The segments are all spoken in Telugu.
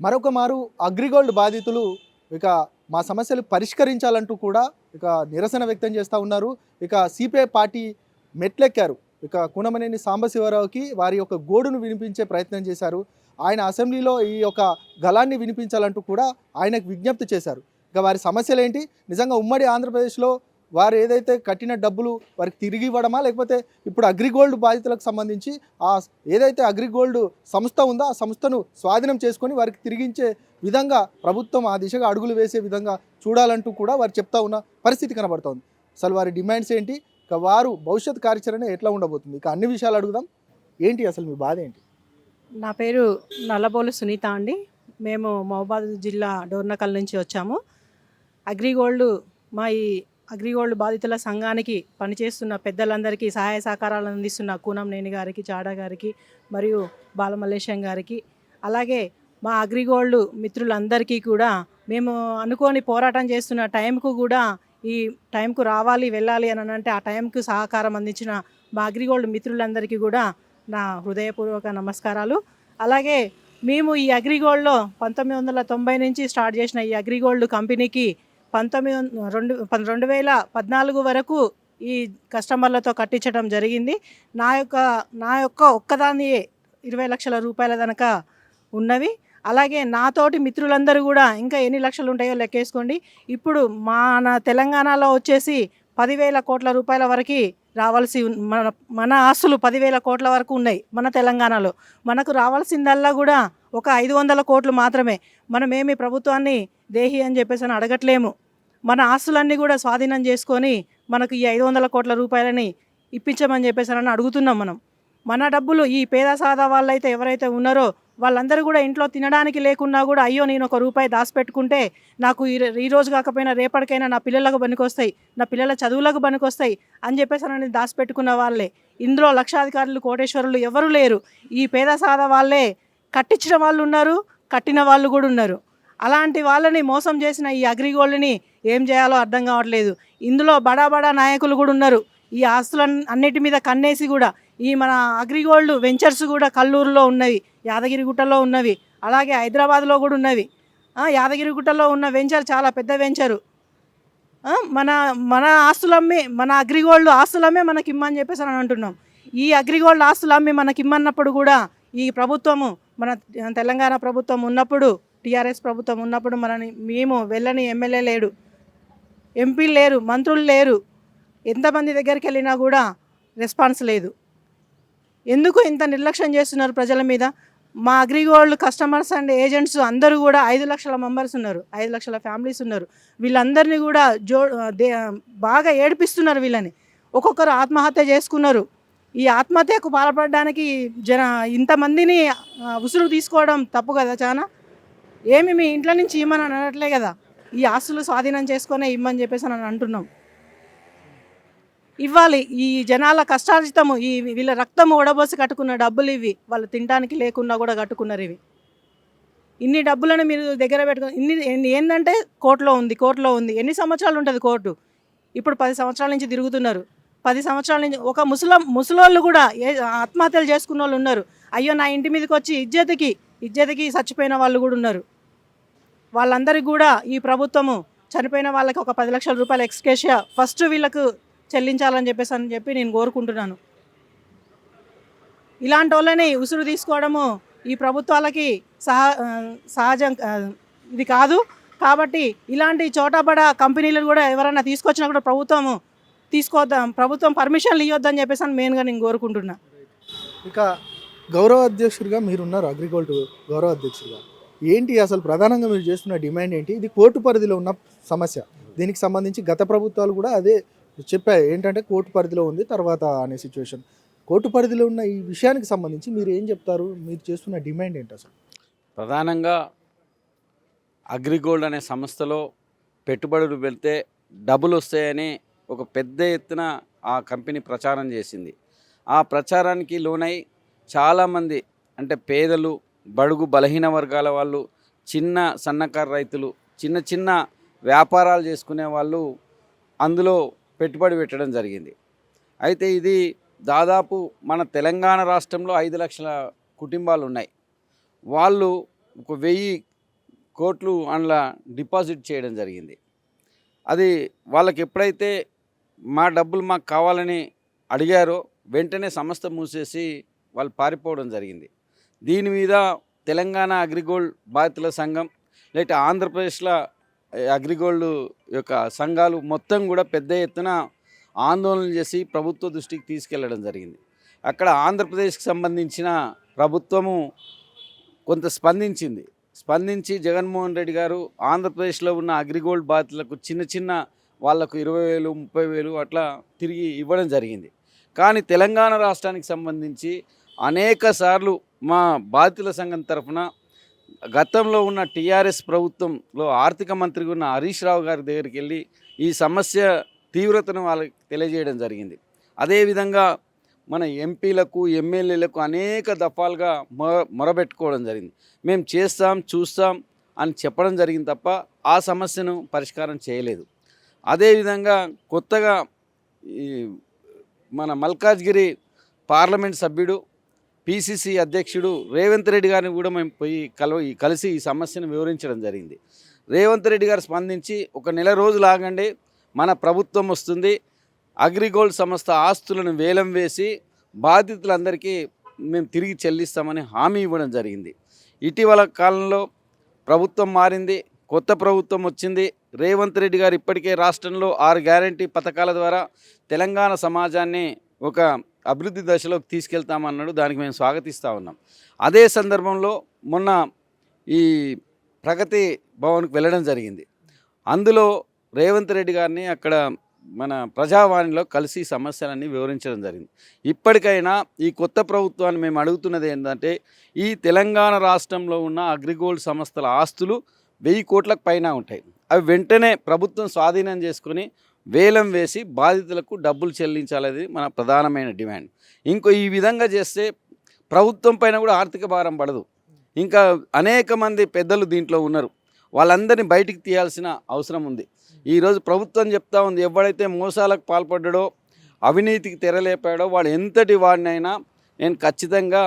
మరొక మారు అగ్రిగోల్డ్ బాధితులు ఇక మా సమస్యలు పరిష్కరించాలంటూ కూడా ఇక నిరసన వ్యక్తం చేస్తూ ఉన్నారు. ఇక సిపిఐ పార్టీ మెట్లెక్కారు. ఇక కూనమనేని సాంబశివరావుకి వారి యొక్క గోడును వినిపించే ప్రయత్నం చేశారు. ఆయన అసెంబ్లీలో ఈ యొక్క గళాన్ని వినిపించాలంటూ కూడా ఆయనకు విజ్ఞప్తి చేశారు. ఇక వారి సమస్యలు ఏంటి, నిజంగా ఉమ్మడి ఆంధ్రప్రదేశ్లో వారు ఏదైతే కట్టిన డబ్బులు వారికి తిరిగి ఇవ్వడమా, లేకపోతే ఇప్పుడు అగ్రిగోల్డ్ బాధితులకు సంబంధించి ఆ ఏదైతే అగ్రిగోల్డ్ సంస్థ ఉందో ఆ సంస్థను స్వాధీనం చేసుకొని వారికి తిరిగించే విధంగా ప్రభుత్వం ఆ దిశగా అడుగులు వేసే విధంగా చూడాలంటూ కూడా వారు చెప్తా ఉన్న పరిస్థితి కనబడుతోంది. అసలు వారి డిమాండ్స్ ఏంటి, ఇక వారు భవిష్యత్ కార్యాచరణ ఎట్లా ఉండబోతుంది, ఇక అన్ని విషయాలు అడుగుదాం. ఏంటి అసలు మీ బాధ ఏంటి? నా పేరు నల్లబోలు సునీత అండి. మేము మహబూబాద్ జిల్లా డోర్నకల్ నుంచి వచ్చాము. అగ్రిగోల్డ్ మా ఈ అగ్రిగోల్డ్ బాధితుల సంఘానికి పనిచేస్తున్న పెద్దలందరికీ సహాయ సహకారాలు అందిస్తున్న కూనంనేని గారికి, చాడా గారికి మరియు బాలమల్లేశం గారికి, అలాగే మా అగ్రిగోల్డ్ మిత్రులందరికీ కూడా మేము అనుకోని పోరాటం చేస్తున్న టైంకు కూడా ఈ టైంకు రావాలి వెళ్ళాలి అని అంటే ఆ టైంకు సహకారం అందించిన మా అగ్రిగోల్డ్ మిత్రులందరికీ కూడా నా హృదయపూర్వక నమస్కారాలు. అలాగే మేము ఈ అగ్రిగోల్డ్లో 1990 నుంచి స్టార్ట్ చేసిన ఈ అగ్రిగోల్డ్ కంపెనీకి 2014 వరకు ఈ కస్టమర్లతో కట్టించడం జరిగింది. నా యొక్క ఒక్కదాన్ని 20 లక్షల రూపాయల దాకా ఉన్నవి. అలాగే నాతోటి మిత్రులందరూ కూడా ఇంకా ఎన్ని లక్షలు ఉంటాయో లెక్కేసుకోండి. ఇప్పుడు మన తెలంగాణలో వచ్చేసి 10,000 కోట్ల రూపాయల వరకు రావాల్సి మన ఆస్తులు 10,000 కోట్ల వరకు ఉన్నాయి మన తెలంగాణలో. మనకు రావాల్సిందల్లా కూడా ఒక 500 కోట్లు మాత్రమే. మనమేమి ప్రభుత్వాన్ని దేహి అని చెప్పేసి అని అడగట్లేము. మన ఆస్తులన్నీ కూడా స్వాధీనం చేసుకొని మనకు ఈ 500 కోట్ల రూపాయలని ఇప్పించమని చెప్పేసి అని అడుగుతున్నాం మనం. మన డబ్బులు ఈ పేద సాదా వాళ్ళైతే ఎవరైతే ఉన్నారో వాళ్ళందరూ కూడా ఇంట్లో తినడానికి లేకున్నా కూడా అయ్యో నేను ₹1 దాచిపెట్టుకుంటే నాకు ఈ రోజు కాకపోయినా రేపటికైనా నా పిల్లలకు పనికొస్తాయి, నా పిల్లల చదువులకు పనికొస్తాయి అని చెప్పేసి అని దాచిపెట్టుకున్న వాళ్ళే. ఇందులో లక్షాధికారులు కోటేశ్వరులు ఎవరు లేరు. ఈ పేద సాదా వాళ్ళే కట్టించిన వాళ్ళు ఉన్నారు, కట్టిన వాళ్ళు కూడా ఉన్నారు. అలాంటి వాళ్ళని మోసం చేసిన ఈ అగ్రిగోల్డ్ని ఏం చేయాలో అర్థం కావట్లేదు. ఇందులో బడా బడా నాయకులు కూడా ఉన్నారు. ఈ ఆస్తుల అన్నిటి మీద కన్నేసి కూడా ఈ మన అగ్రిగోల్డ్ వెంచర్స్ కూడా కల్లూరులో ఉన్నవి, యాదగిరిగుట్టలో ఉన్నవి, అలాగే హైదరాబాద్లో కూడా ఉన్నవి. యాదగిరిగుట్టలో ఉన్న వెంచర్ చాలా పెద్ద వెంచరు. మన మన ఆస్తులమ్మి మన అగ్రిగోల్డ్ ఆస్తులమ్మే మనకి ఇమ్మని చెప్పేసి అని అంటున్నాం. ఈ అగ్రిగోల్డ్ ఆస్తులు అమ్మి మనకి ఇమ్మన్నప్పుడు కూడా ఈ ప్రభుత్వము మన తెలంగాణ ప్రభుత్వం ఉన్నప్పుడు, టీఆర్ఎస్ ప్రభుత్వం ఉన్నప్పుడు మేము వెళ్ళని ఎమ్మెల్యే లేడు, ఎంపీలు లేరు, మంత్రులు లేరు. ఎంతమంది దగ్గరికి వెళ్ళినా కూడా రెస్పాన్స్ లేదు. ఎందుకు ఇంత నిర్లక్ష్యం చేస్తున్నారు ప్రజల మీద? మా అగ్రిగోల్డ్ కస్టమర్స్ అండ్ ఏజెంట్స్ అందరూ కూడా 5 లక్షల మెంబర్స్ ఉన్నారు, 5 లక్షల ఫ్యామిలీస్ ఉన్నారు. వీళ్ళందరినీ కూడా బాగా ఏడిపిస్తున్నారు. వీళ్ళని ఒక్కొక్కరు ఆత్మహత్య చేసుకున్నారు. ఈ ఆత్మహత్యకు పాల్పడడానికి ఇంతమందిని ఉసురు తీసుకోవడం తప్పు కదా చాలా. ఏమి మీ ఇంట్లో నుంచి ఇమ్మని అనట్లే కదా, ఈ ఆస్తులు స్వాధీనం చేసుకునే ఇమ్మని చెప్పేసి అని అంటున్నాం. ఇవ్వాలి. ఈ జనాల కష్టార్జితము, ఈ వీళ్ళ రక్తము ఒడబోసి కట్టుకున్న డబ్బులు ఇవి. వాళ్ళు తినడానికి లేకున్నా కూడా కట్టుకున్నారు ఇవి. ఇన్ని డబ్బులను మీరు దగ్గర పెట్టుకుని ఏంటంటే కోర్టులో ఉంది. ఎన్ని సంవత్సరాలు ఉంటుంది కోర్టు? ఇప్పుడు 10 సంవత్సరాల నుంచి తిరుగుతున్నారు. 10 సంవత్సరాల నుంచి ఒక ముసలోళ్ళు కూడా ఆత్మహత్యలు చేసుకున్న వాళ్ళు ఉన్నారు. అయ్యో నా ఇంటి మీదకి వచ్చి ఇజ్జతికి చచ్చిపోయిన వాళ్ళు కూడా ఉన్నారు. వాళ్ళందరికీ కూడా ఈ ప్రభుత్వము చనిపోయిన వాళ్ళకి ఒక 10 లక్షల రూపాయల ఎక్స్‌గ్రేషియా ఫస్ట్ వీళ్ళకు చెల్లించాలని చెప్పి నేను కోరుకుంటున్నాను. ఇలాంటి వాళ్ళని ఉసురు తీసుకోవడము ఈ ప్రభుత్వాలకి సహజం ఇది కాదు. కాబట్టి ఇలాంటి చోటబడా కంపెనీలను కూడా ఎవరైనా తీసుకొచ్చినా కూడా ప్రభుత్వం పర్మిషన్లు ఇవ్వద్దని చెప్పేసి మెయిన్గా నేను కోరుకుంటున్నా. ఇక గౌరవ అధ్యక్షుడిగా మీరున్నారు, అగ్రిగోల్డ్ గౌరవ అధ్యక్షుడిగా. ఏంటి అసలు ప్రధానంగా మీరు చేస్తున్న డిమాండ్ ఏంటి? ఇది కోర్టు పరిధిలో ఉన్న సమస్య. దీనికి సంబంధించి గత ప్రభుత్వాలు కూడా అదే చెప్పాయి, ఏంటంటే కోర్టు పరిధిలో ఉంది తర్వాత అనే సిచ్యువేషన్. కోర్టు పరిధిలో ఉన్న ఈ విషయానికి సంబంధించి మీరు ఏం చెప్తారు? మీరు చేస్తున్న డిమాండ్ ఏంటి అసలు? ప్రధానంగా అగ్రిగోల్డ్ అనే సంస్థలో పెట్టుబడులు పెడితే డబ్బులు వస్తాయని ఒక పెద్ద ఎత్తున ఆ కంపెనీ ప్రచారం చేసింది. ఆ ప్రచారానికి లోనై చాలామంది అంటే పేదలు, బడుగు బలహీన వర్గాల వాళ్ళు, చిన్న సన్నకారు రైతులు, చిన్న వ్యాపారాలు చేసుకునే వాళ్ళు అందులో పెట్టుబడి పెట్టడం జరిగింది. అయితే ఇది దాదాపు మన తెలంగాణ రాష్ట్రంలో 5 లక్షల కుటుంబాలు ఉన్నాయి. వాళ్ళు ఒక 1000 కోట్లు అందులో డిపాజిట్ చేయడం జరిగింది. అది వాళ్ళకి ఎప్పుడైతే మా డబ్బులు మాకు కావాలని అడిగారో వెంటనే సంస్థ మూసేసి వాళ్ళు పారిపోవడం జరిగింది. దీని మీద తెలంగాణ అగ్రిగోల్డ్ బాధితుల సంఘం లేకపోతే ఆంధ్రప్రదేశ్లో అగ్రిగోల్డ్ యొక్క సంఘాలు మొత్తం కూడా పెద్ద ఎత్తున ఆందోళన చేసి ప్రభుత్వ దృష్టికి తీసుకెళ్లడం జరిగింది. అక్కడ ఆంధ్రప్రదేశ్కి సంబంధించిన ప్రభుత్వము కొంత స్పందించి జగన్మోహన్ రెడ్డి గారు ఆంధ్రప్రదేశ్లో ఉన్న అగ్రిగోల్డ్ బాధితులకు చిన్న వాళ్లకు 20,000 30,000 అట్లా తిరిగి ఇవ్వడం జరిగింది. కానీ తెలంగాణ రాష్ట్రానికి సంబంధించి అనేక సార్లు మా బాధితుల సంఘం తరఫున గతంలో ఉన్న టీఆర్ఎస్ ప్రభుత్వంలో ఆర్థిక మంత్రిగా ఉన్న హరీష్ రావు గారి దగ్గరికి వెళ్ళి ఈ సమస్య తీవ్రతను వాళ్ళకి తెలియజేయడం జరిగింది. అదేవిధంగా మన ఎంపీలకు ఎమ్మెల్యేలకు అనేక దఫాలుగా మొరబెట్టుకోవడం జరిగింది. మేము చేస్తాం చూస్తాం అని చెప్పడం జరిగింది తప్ప ఆ సమస్యను పరిష్కారం చేయలేదు. అదేవిధంగా కొత్తగా ఈ మన మల్కాజ్గిరి పార్లమెంట్ సభ్యుడు పిసిసి అధ్యక్షుడు రేవంత్ రెడ్డి గారిని కూడా మేము పోయి కలిసి ఈ సమస్యను వివరించడం జరిగింది. రేవంత్ రెడ్డి గారు స్పందించి ఒక నెల రోజులు ఆగండి, మన ప్రభుత్వం వస్తుంది, అగ్రిగోల్డ్ సంస్థ ఆస్తులను వేలం వేసి బాధితులందరికీ మేము తిరిగి చెల్లిస్తామని హామీ ఇవ్వడం జరిగింది. ఇటీవల కాలంలో ప్రభుత్వం మారింది, కొత్త ప్రభుత్వం వచ్చింది. రేవంత్ రెడ్డి గారు ఇప్పటికే రాష్ట్రంలో 6 గ్యారంటీ పథకాల ద్వారా తెలంగాణ సమాజాన్ని ఒక అభివృద్ధి దశలోకి తీసుకెళ్తామన్నాడు. దానికి మేము స్వాగతిస్తూ ఉన్నాం. అదే సందర్భంలో మొన్న ఈ ప్రగతి భవన్కి వెళ్ళడం జరిగింది. అందులో రేవంత్ రెడ్డి గారిని అక్కడ మన ప్రజావాణిలో కలిసి సమస్యలన్నీ వివరించడం జరిగింది. ఇప్పటికైనా ఈ కొత్త ప్రభుత్వాన్ని మేము అడుగుతున్నది ఏంటంటే, ఈ తెలంగాణ రాష్ట్రంలో ఉన్న అగ్రిగోల్డ్ సంస్థల ఆస్తులు 1000 కోట్లకు పైన ఉంటాయి. అవి వెంటనే ప్రభుత్వం స్వాధీనం చేసుకొని వేలం వేసి బాధితులకు డబ్బులు చెల్లించాలనేది మన ప్రధానమైన డిమాండ్. ఈ విధంగా చేస్తే ప్రభుత్వం పైన కూడా ఆర్థిక భారం పడదు. ఇంకా అనేక మంది పెద్దలు దీంట్లో ఉన్నారు, వాళ్ళందరినీ బయటికి తీయాల్సిన అవసరం ఉంది. ఈరోజు ప్రభుత్వం చెప్తా ఉంది, ఎవడైతే మోసాలకు పాల్పడ్డాడో అవినీతికి తెరలేపాడో వాడు ఎంతటి వాడినైనా నేను ఖచ్చితంగా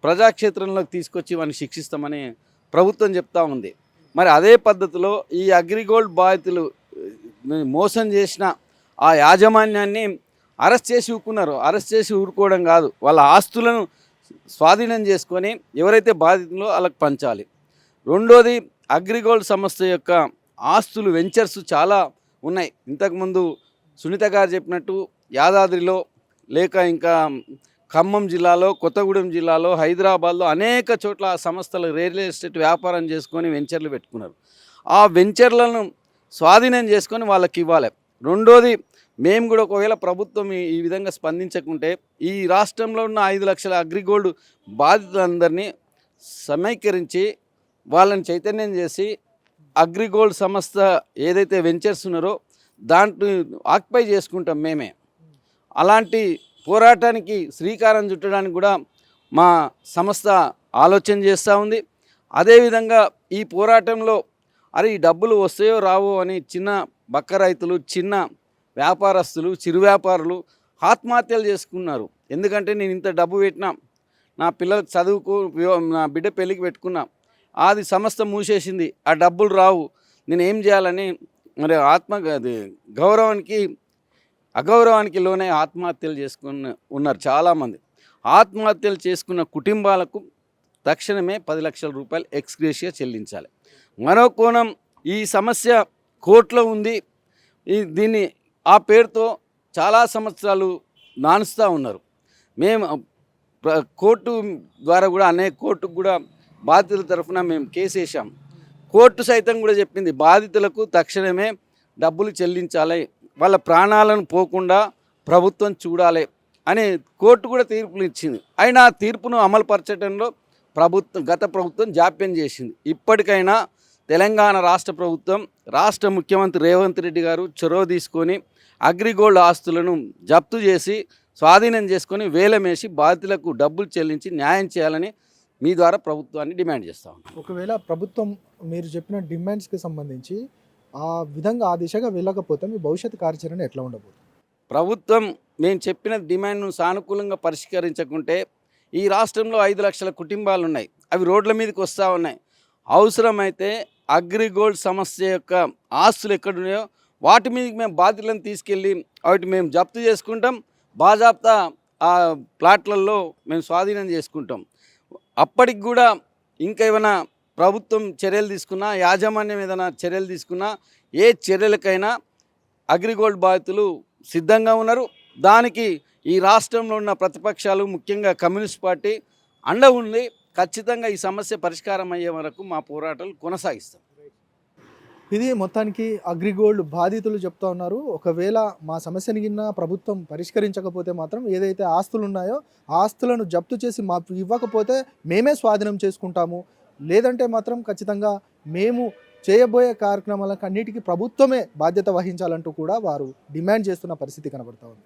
ప్రజాక్షేత్రంలోకి తీసుకొచ్చి వాడిని శిక్షిస్తామని ప్రభుత్వం చెప్తా ఉంది. మరి అదే పద్ధతిలో ఈ అగ్రిగోల్డ్ బాధితులు మోసం చేసిన ఆ యాజమాన్యాన్ని అరెస్ట్ చేసి ఊరుకున్నారు. అరెస్ట్ చేసి ఊరుకోవడం కాదు, వాళ్ళ ఆస్తులను స్వాధీనం చేసుకొని ఎవరైతే బాధితులో వాళ్ళకి పంచాలి. రెండోది, అగ్రిగోల్డ్ సంస్థ యొక్క ఆస్తులు వెంచర్స్ చాలా ఉన్నాయి. ఇంతకుముందు సునీత గారు చెప్పినట్టు యాదాద్రిలో లేక ఇంకా ఖమ్మం జిల్లాలో, కొత్తగూడెం జిల్లాలో, హైదరాబాద్లో అనేక చోట్ల ఆ సంస్థలు రియల్ ఎస్టేట్ వ్యాపారం చేసుకొని వెంచర్లు పెట్టుకున్నారు. ఆ వెంచర్లను స్వాధీనం చేసుకొని వాళ్ళకి ఇవ్వాలి. రెండోది, మేము కూడా ఒకవేళ ప్రభుత్వం ఈ విధంగా స్పందించకుంటే ఈ రాష్ట్రంలో ఉన్న 5 లక్షల అగ్రిగోల్డ్ బాధితులందరినీ సమీకరించి వాళ్ళని చైతన్యం చేసి అగ్రిగోల్డ్ సంస్థ ఏదైతే వెంచర్స్ ఉన్నారో దాంట్లో ఆక్యుపై చేసుకుంటాం మేమే. అలాంటి పోరాటానికి శ్రీకారం చుట్టడానికి కూడా మా సంస్థ ఆలోచన చేస్తూ ఉంది. అదేవిధంగా ఈ పోరాటంలో ఈ డబ్బులు వస్తాయో రావో అని చిన్న బక్క రైతులు, చిన్న వ్యాపారస్తులు, చిరు వ్యాపారులు ఆత్మహత్యలు చేసుకున్నారు. ఎందుకంటే నేను ఇంత డబ్బు పెట్టినా, నా పిల్లల చదువుకు, నా బిడ్డ పెళ్ళికి పెట్టుకున్నా, అది సంస్థ మూసేసింది, ఆ డబ్బులు రావు, నేను ఏం చేయాలని మరి అగౌరవానికి లోనే ఆత్మహత్యలు చేసుకుని ఉన్నారు చాలామంది. ఆత్మహత్యలు చేసుకున్న కుటుంబాలకు తక్షణమే 10 లక్షల రూపాయలు ఎక్స్గ్రేషియా చెల్లించాలి. మరో కోణం, ఈ సమస్య కోర్టులో ఉంది. దీన్ని ఆ పేరుతో చాలా సంవత్సరాలు నానుస్తూ ఉన్నారు. మేము కోర్టు ద్వారా కూడా అనేక కోర్టుకు కూడా బాధితుల తరఫున మేము కేసు వేసాం. కోర్టు సైతం కూడా చెప్పింది బాధితులకు తక్షణమే డబ్బులు చెల్లించాలి, వాళ్ళ ప్రాణాలను పోకుండా ప్రభుత్వం చూడాలి అని కోర్టు కూడా తీర్పులు ఇచ్చింది. అయినా ఆ తీర్పును అమలుపరచడంలో గత ప్రభుత్వం జాప్యం చేసింది. ఇప్పటికైనా తెలంగాణ రాష్ట్ర ప్రభుత్వం, రాష్ట్ర ముఖ్యమంత్రి రేవంత్ రెడ్డి గారు చొరవ తీసుకొని అగ్రిగోల్డ్ ఆస్తులను జప్తు చేసి స్వాధీనం చేసుకొని వేలమేసి బాధితులకు డబ్బులు చెల్లించి న్యాయం చేయాలని మీ ద్వారా ప్రభుత్వాన్ని డిమాండ్ చేస్తా ఉన్నాం. ఒకవేళ ప్రభుత్వం మీరు చెప్పిన డిమాండ్స్కి సంబంధించి ఆ దిశగా వెళ్ళకపోతే మీ భవిష్యత్తు కార్యాచరణ ఎట్లా ఉండబోతుంది? ప్రభుత్వం మేము చెప్పిన డిమాండ్ను సానుకూలంగా పరిష్కరించకుంటే ఈ రాష్ట్రంలో 5 లక్షల కుటుంబాలు ఉన్నాయి, అవి రోడ్ల మీదకి వస్తూ ఉన్నాయి. అవసరమైతే అగ్రిగోల్డ్ సమస్య యొక్క ఆస్తులు ఎక్కడున్నాయో వాటి మీద మేము బాధ్యతలను తీసుకెళ్ళి వాటి మేము జప్తు చేసుకుంటాం, బాజాప్తా ఆ ప్లాట్లలో మేము స్వాధీనం చేసుకుంటాం. అప్పటికి కూడా ఇంకా ఏమైనా ప్రభుత్వం చర్యలు తీసుకున్నా, యాజమాన్యం ఏదైనా చర్యలు తీసుకున్నా, ఏ చర్యలకైనా అగ్రిగోల్డ్ బాధితులు సిద్ధంగా ఉన్నారు. దానికి ఈ రాష్ట్రంలో ఉన్న ప్రతిపక్షాలు, ముఖ్యంగా కమ్యూనిస్ట్ పార్టీ అండ ఉంది. ఖచ్చితంగా ఈ సమస్య పరిష్కారం అయ్యే వరకు మా పోరాటాలు కొనసాగిస్తాం. ఇది మొత్తానికి అగ్రిగోల్డ్ బాధితులు చెప్తా ఉన్నారు. ఒకవేళ మా సమస్యని గిన్న ప్రభుత్వం పరిష్కరించకపోతే మాత్రం ఏదైతే ఆస్తులు ఉన్నాయో ఆ ఆస్తులను జప్తు చేసి మాకు ఇవ్వకపోతే మేమే స్వాధీనం చేసుకుంటాము, లేదంటే మాత్రం ఖచ్చితంగా మేము చేయబోయే కార్యక్రమాలకు అన్నిటికీ ప్రభుత్వమే బాధ్యత వహించాలంటూ కూడా వారు డిమాండ్ చేస్తున్న పరిస్థితి కనబడతా ఉంది.